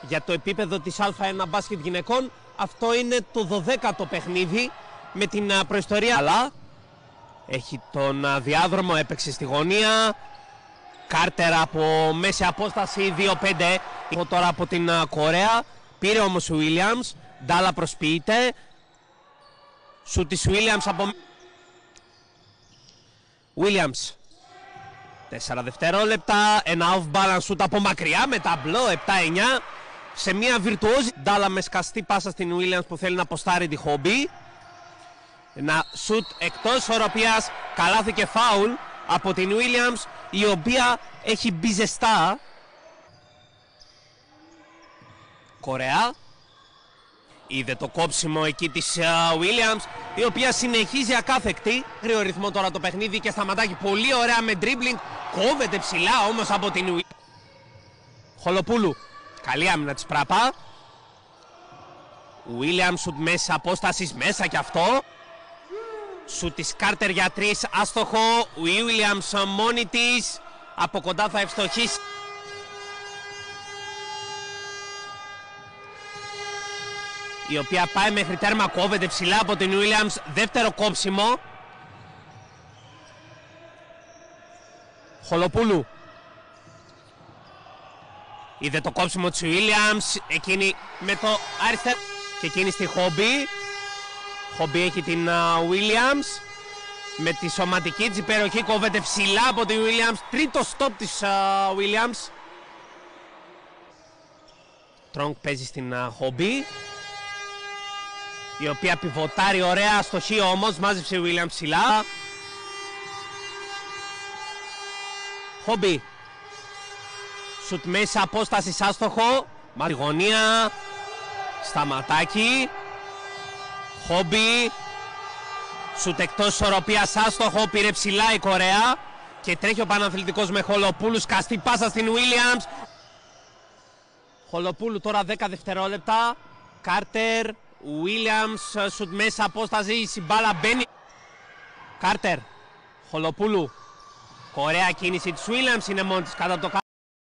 Για το επίπεδο της Α1 μπάσκετ γυναικών, αυτό είναι το 12ο παιχνίδι με την προϊστορία. Αλλά έχει τον διάδρομο, έπαιξε στη γωνία. Κάρτερ από μέση απόσταση 2-5. Έχω τώρα από την Κορέα. Πήρε όμως ο Williams. Ντάλα προσποιείται. Σου της Williams από... Williams. 4 δευτερόλεπτα. Ένα off-balance shoot από μακριά με ταμπλό 7-9. Σε μια βιρτουόζη. Ντάλα με σκαστή πάσα στην Williams που θέλει να αποστάρει τη Χόμπι. Ένα shoot εκτός ισορροπίας. Καλάθι και φάουλ από την Williams, η οποία έχει μπει ζεστά. Κορέα. Είδε το κόψιμο εκεί της Williams, η οποία συνεχίζει ακάθεκτη. Γρήγορο ρυθμό τώρα το παιχνίδι και σταματάκι πολύ ωραία με dribbling. Κόβεται ψηλά όμως από την Williams. Χολοπούλου. Καλή άμυνα της Πράπα. Williams σουτ μέσα απόστασης, μέσα κι αυτό. Σουτ της Κάρτερ για 3, άστοχο. Williams μόνη της. Από κοντά θα ευστοχίσει. Η οποία πάει μέχρι τέρμα, κόβεται ψηλά από την Williams. Δεύτερο κόψιμο. Χολοπούλου. Είδε το κόψιμο της Williams. Εκείνη με το αριστερό. Και εκείνη στη Χόμπι. Χόμπι έχει την Williams. Με τη σωματική της υπεροχή κόβεται ψηλά από την Williams. Τρίτο stop της Williams. Τρόγκ παίζει στην Χόμπι, η οποία πιβοτάρει ωραία, αστοχή όμως. Μάζεψε η Williams ψηλά. Χόμπι. Σουτ μέσα απόσταση άστοχο. Μάρι γωνία. Σταματάκι. Χόμπι. Σουτ εκτός ισορροπίας άστοχο. Πήρε ψηλά η Κορέα. Και τρέχει ο Παναθλητικός με Χολοπούλου. Σκαστή πάσα στην Williams. Χολοπούλου τώρα 10 δευτερόλεπτα. Κάρτερ. Williams. Σουτ μέσα απόσταση. Η μπάλα μπαίνει. Κάρτερ. Χολοπούλου. Κορέα κίνηση της Williams. Είναι μόνη της κατά το